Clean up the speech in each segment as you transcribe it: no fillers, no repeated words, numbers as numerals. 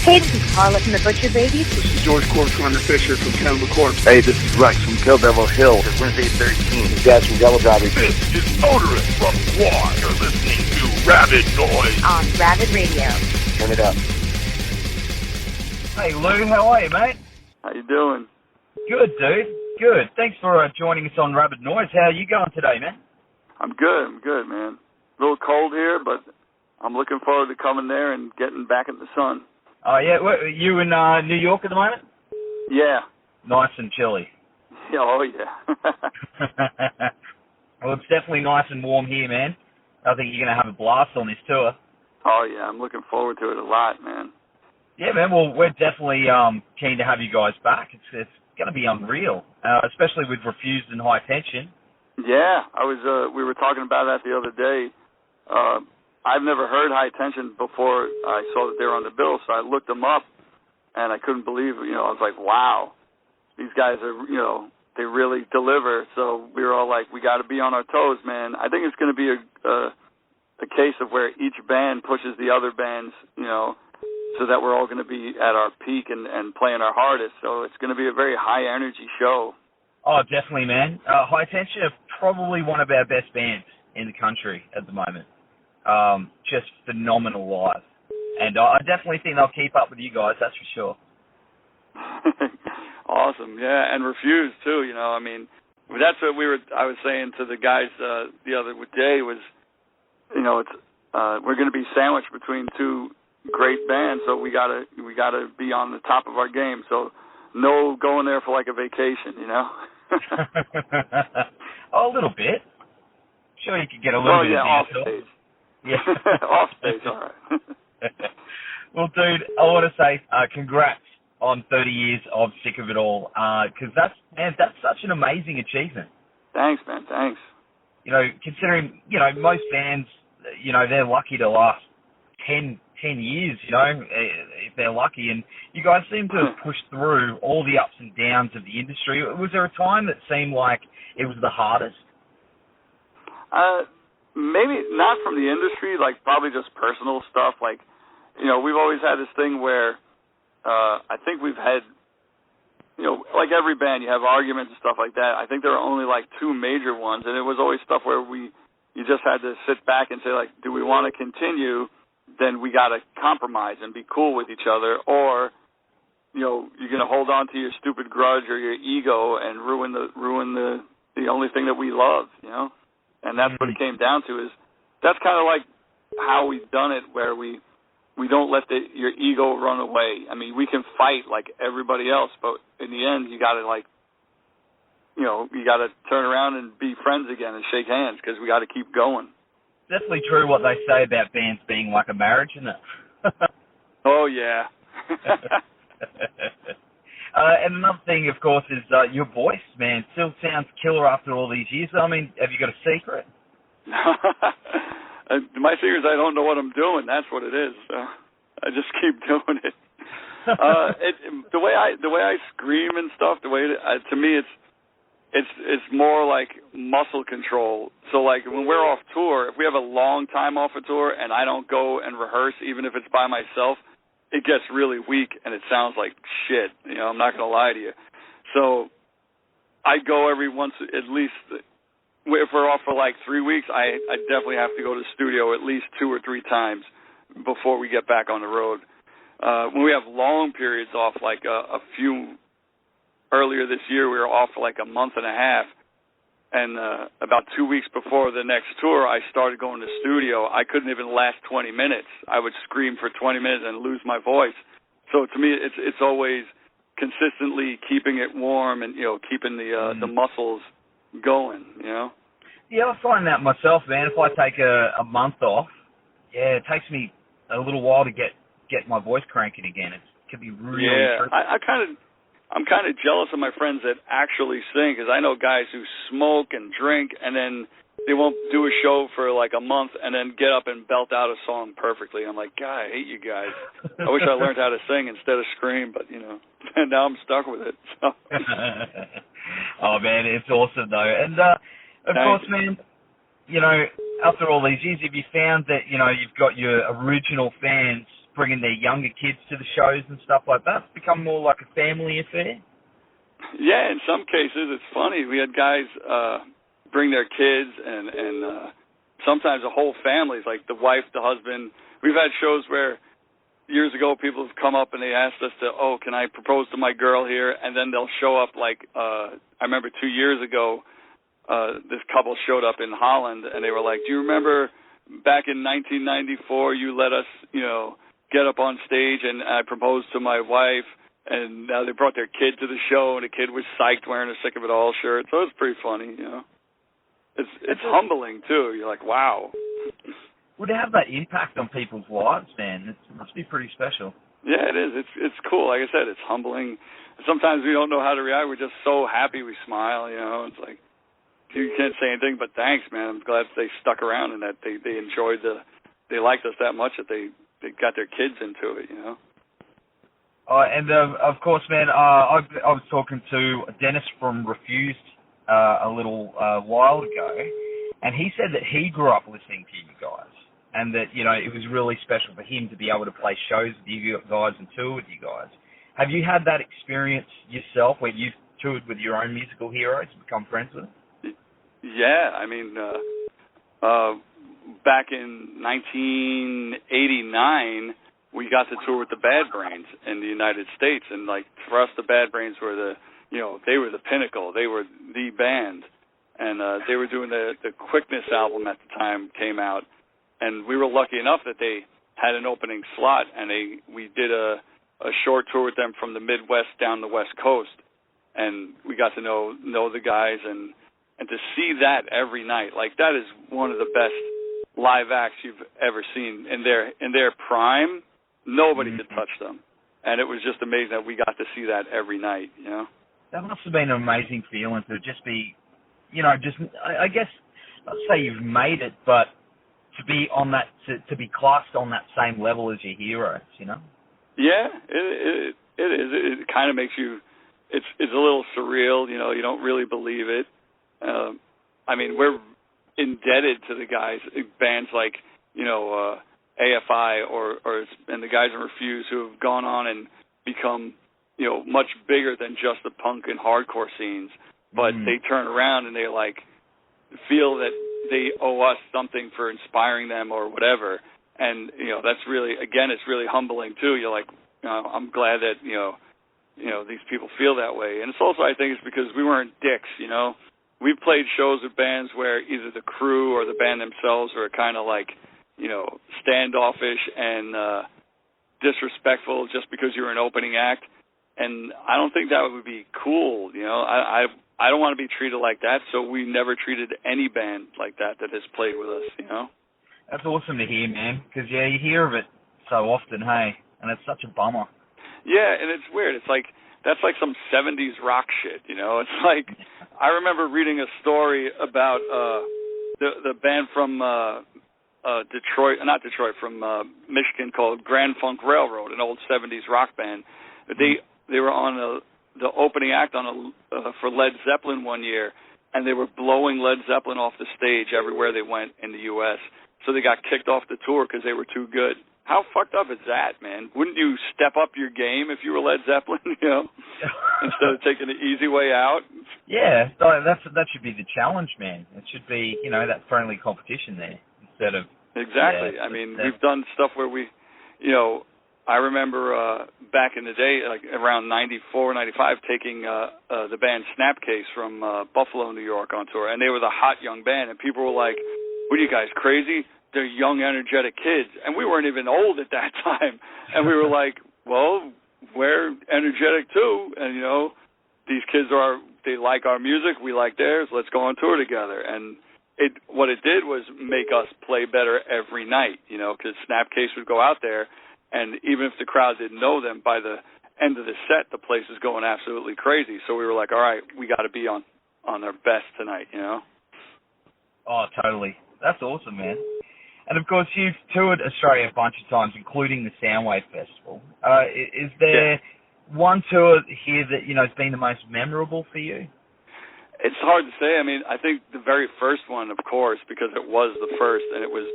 Hey, this is Carla from the Butcher Babies. This is George Corpse Fisher from Cannibal Corpse. Hey, this is Rex from Kill Devil Hill. It's Wednesday 13. This is Daz from Devil Driving. This is Motorist from Quad. You're listening to Rabid Noise on Rabid Radio. Turn it up. Hey, Lou, how are you, mate? How you doing? Good, dude. Good. Thanks for joining us on Rabid Noise. How are you going today, man? I'm good, man. A little cold here, but I'm looking forward to coming there and getting back in the sun. Oh, yeah. Are you in New York at the moment? Yeah. Nice and chilly. Oh, yeah. Well, it's definitely nice and warm here, man. I think you're going to have a blast on this tour. Oh, yeah. I'm looking forward to it a lot, man. Yeah, man. Well, we're definitely keen to have you guys back. It's going to be unreal, especially with Refused and High Tension. Yeah. We were talking about that the other day. I've never heard High Tension before I saw that they were on the bill, so I looked them up, and I couldn't believe it. I was like, wow, these guys are, they really deliver. So we were all like, we got to be on our toes, man. I think it's going to be a case of where each band pushes the other bands, so that we're all going to be at our peak and playing our hardest. So it's going to be a very high-energy show. Oh, definitely, man. High Tension are probably one of our best bands in the country at the moment. Just phenomenal live. And I definitely think they'll keep up with you guys, that's for sure. Awesome, yeah, and Refused too, I mean, that's what I was saying to the guys the other day was, it's we're going to be sandwiched between two great bands, so we gotta be on the top of our game. So no going there for like a vacation, Oh, a little bit. Sure, you could get a little bit of off stage. Yeah. Off stage, all right. Well, dude, I want to say congrats on 30 years of Sick of It All, because that's such an amazing achievement. Thanks, man, thanks. Considering, most bands, they're lucky to last 10 years, if they're lucky, and you guys seem to have pushed through all the ups and downs of the industry. Was there a time that seemed like it was the hardest? Maybe not from the industry, like probably just personal stuff. Like, we've always had this thing where I think we've had, like every band, you have arguments and stuff like that. I think there were only like two major ones, and it was always stuff where you just had to sit back and say, like, do we want to continue? Then we got to compromise and be cool with each other, or you're going to hold on to your stupid grudge or your ego and ruin the only thing that we love, And that's what it came down to. Is that's kind of like how we've done it, where we don't let your ego run away. I mean, we can fight like everybody else, but in the end, you got to you got to turn around and be friends again and shake hands, because we got to keep going. Definitely true what they say about bands being like a marriage, isn't it? Oh, yeah. And another thing, of course, is your voice, man. Still sounds killer after all these years. I mean, have you got a secret? My secret is I don't know what I'm doing. That's what it is. I just keep doing it. The way I scream and stuff, to me it's more like muscle control. So like when we're off tour, if we have a long time off a tour and I don't go and rehearse, even if it's by myself, it gets really weak and it sounds like shit. I'm not going to lie to you. So I go every once, at least, if we're off for like 3 weeks, I definitely have to go to the studio at least 2 or 3 times before we get back on the road. When we have long periods off, like a few, earlier this year we were off for like a month and a half, and about 2 weeks before the next tour, I started going to the studio. I couldn't even last 20 minutes. I would scream for 20 minutes and lose my voice. So to me, it's always consistently keeping it warm and keeping the muscles going. Yeah, I find that myself, man. If I take a month off, it takes me a little while to get my voice cranking again. It can be really tricky. I'm kind of jealous of my friends that actually sing, because I know guys who smoke and drink and then they won't do a show for like a month and then get up and belt out a song perfectly. I'm like, God, I hate you guys. I wish I learned how to sing instead of scream, but and now I'm stuck with it. So. Oh man, it's awesome though. And of course, man, after all these years, have you found that you've got your original fans bringing their younger kids to the shows and stuff like that? It's become more like a family affair? Yeah, in some cases it's funny. We had guys bring their kids and sometimes the whole families, like the wife, the husband. We've had shows where years ago people have come up and they asked us to, can I propose to my girl here? And then they'll show up like, I remember 2 years ago, this couple showed up in Holland and they were like, do you remember back in 1994 you let us, get up on stage and I proposed to my wife? And now they brought their kid to the show, and the kid was psyched wearing a Sick of It All shirt. So it was pretty funny, It's humbling, too. You're like, wow. Would it have that impact on people's lives, man? It must be pretty special. Yeah, it is. It's cool. Like I said, it's humbling. Sometimes we don't know how to react. We're just so happy we smile, It's like, you can't say anything but thanks, man. I'm glad they stuck around and that they enjoyed they liked us that much that they got their kids into it, And of course, man, I was talking to Dennis from Refused a little while ago, and he said that he grew up listening to you guys, and that it was really special for him to be able to play shows with you guys and tour with you guys. Have you had that experience yourself, where you've toured with your own musical heroes and become friends with them? Yeah, I mean, back in 1989. We got to tour with the Bad Brains in the United States, and like for us, the Bad Brains were they were the pinnacle. They were the band, and they were doing the Quickness album at the time came out, and we were lucky enough that they had an opening slot, and we did a short tour with them from the Midwest down the West Coast, and we got to know the guys, and to see that every night, like that is one of the best live acts you've ever seen in their prime. Nobody could touch them. And it was just amazing that we got to see that every night, That must have been an amazing feeling to just be, I guess, not say you've made it, but to be on that, to be classed on that same level as your heroes, Yeah, it is. It kind of makes you, it's a little surreal, you don't really believe it. I mean, we're indebted to the guys, bands like, AFI and the guys in Refuse who have gone on and become, much bigger than just the punk and hardcore scenes. But they turn around and they feel that they owe us something for inspiring them or whatever. And, that's really, again, it's really humbling too. You're like, I'm glad that, these people feel that way. And it's also, I think, it's because we weren't dicks, We've played shows with bands where either the crew or the band themselves are kind of standoffish and disrespectful just because you're an opening act. And I don't think that would be cool, I don't want to be treated like that, so we never treated any band like that has played with us, That's awesome to hear, man, because, you hear of it so often, hey, and it's such a bummer. Yeah, and it's weird. It's like, that's like some 70s rock shit, It's like, I remember reading a story about the band from from Michigan called Grand Funk Railroad, an old 70s rock band. They were on the opening act for Led Zeppelin one year, and they were blowing Led Zeppelin off the stage everywhere they went in the U.S., so they got kicked off the tour because they were too good. How fucked up is that, man? Wouldn't you step up your game if you were Led Zeppelin, instead of taking the easy way out? Yeah, that should be the challenge, man. It should be, that friendly competition there instead of... Exactly. I mean, we've done stuff where we, I remember back in the day, like around 94, 95, taking the band Snapcase from Buffalo, New York on tour, and they were the hot young band, and people were like, what are you guys, crazy? They're young, energetic kids. And we weren't even old at that time. And we were like, well, we're energetic too. And, these kids they like our music, we like theirs, let's go on tour together. And what it did was make us play better every night, because Snapcase would go out there, and even if the crowd didn't know them, by the end of the set, the place was going absolutely crazy. So we were like, all right, we got to be on our best tonight, Oh, totally. That's awesome, man. And, of course, you've toured Australia a bunch of times, including the Soundwave Festival. Is there one tour here that, has been the most memorable for you? It's hard to say. I mean, I think the very first one, of course, because it was the first, and it was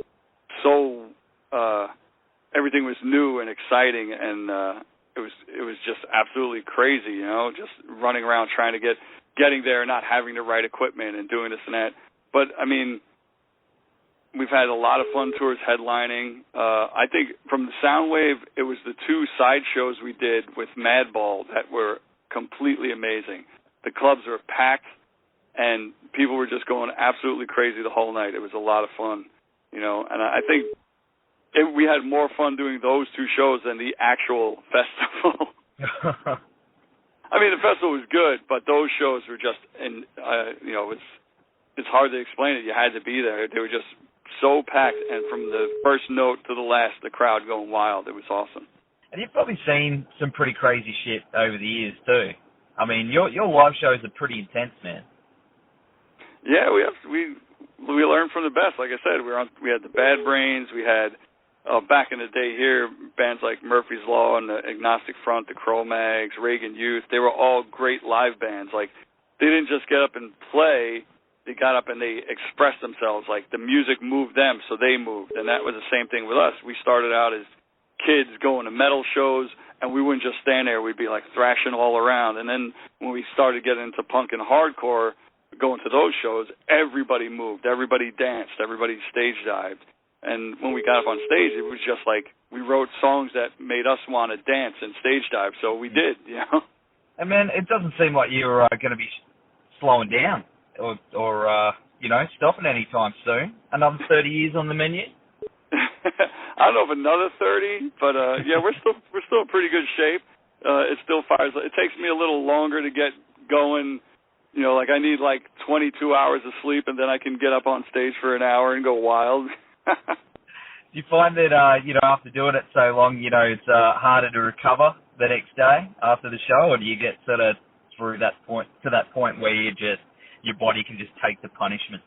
so everything was new and exciting, and it was just absolutely crazy, you know, just running around trying to getting there, not having the right equipment and doing this and that. But I mean, we've had a lot of fun tours headlining. I think from the Soundwave, it was the 2 side shows we did with Madball that were completely amazing. The clubs were packed, and people were just going absolutely crazy the whole night. It was a lot of fun, you know, and I think we had more fun doing those 2 shows than the actual festival. I mean, the festival was good, but those shows were just, you know, it's hard to explain it. You had to be there. They were just so packed, and from the first note to the last, the crowd going wild. It was awesome. And you've probably seen some pretty crazy shit over the years too. I mean, your live shows are pretty intense, man. Yeah, we learned from the best. Like I said, we had the Bad Brains. We had back in the day here bands like Murphy's Law and the Agnostic Front, the Cro-Mags, Reagan Youth. They were all great live bands. Like, they didn't just get up and play. They got up and they expressed themselves. Like, the music moved them, so they moved. And that was the same thing with us. We started out as kids going to metal shows, and we wouldn't just stand there. We'd be, like, thrashing all around. And then when we started getting into punk and hardcore, going to those shows, everybody moved. Everybody danced. Everybody stage dived. And when we got up on stage, it was just like we wrote songs that made us want to dance and stage dive, so we did, you know? And, man, it doesn't seem like you're going to be slowing down or you know, stopping anytime soon. Another 30 years on the menu? I don't know if another 30, but yeah, we're still in pretty good shape. It still fires. It takes me a little longer to get going. You know, like I need like 22 hours of sleep, and then I can get up on stage for an hour and go wild. Do you find that you know, after doing it so long, you know, it's harder to recover the next day after the show, or do you get sort of through that point where your body can just take the punishment?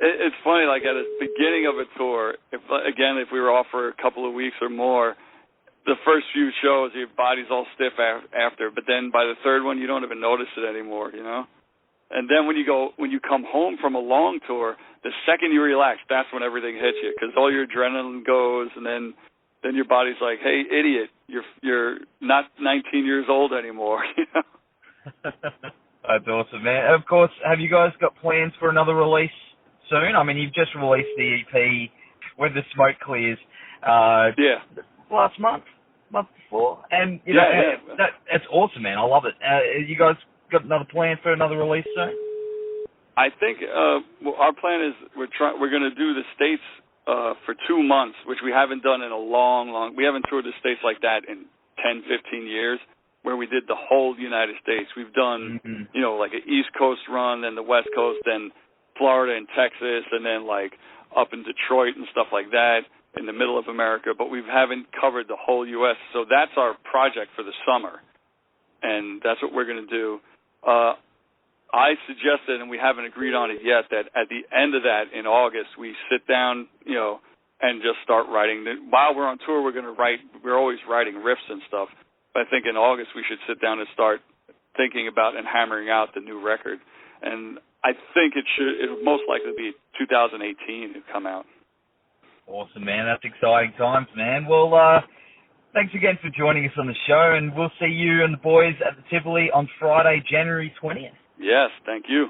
It's funny, like at the beginning of a tour, if we were off for a couple of weeks or more, the first few shows, your body's all stiff after, but then by the third one, you don't even notice it anymore, you know? And then when you come home from a long tour, the second you relax, that's when everything hits you, because all your adrenaline goes, and then your body's like, hey, idiot, you're not 19 years old anymore, you know? That's awesome, man. Of course, have you guys got plans for another release soon? I mean, you've just released the EP, When the Smoke Clears, last month before, and you know, that's awesome, man. I love it. You guys got another plan for another release soon? I think our plan is we're going to do the States for 2 months, which we haven't done in a long. We haven't toured the States like that in 10, 15 years. Where we did the whole United States. We've done, you know, like an East Coast run, then the West Coast, then Florida and Texas, and then like up in Detroit and stuff like that in the middle of America, but we haven't covered the whole U.S., so that's our project for the summer, and that's what we're going to do. I suggested, and we haven't agreed on it yet, that at the end of that in August, we sit down, you know, and just start writing. While we're on tour, we're always writing riffs and stuff. I think in August we should sit down and start thinking about and hammering out the new record. And I think it'll most likely be 2018 to come out. Awesome, man. That's exciting times, man. Well, thanks again for joining us on the show, and we'll see you and the boys at the Tivoli on Friday, January 20th. Yes, thank you.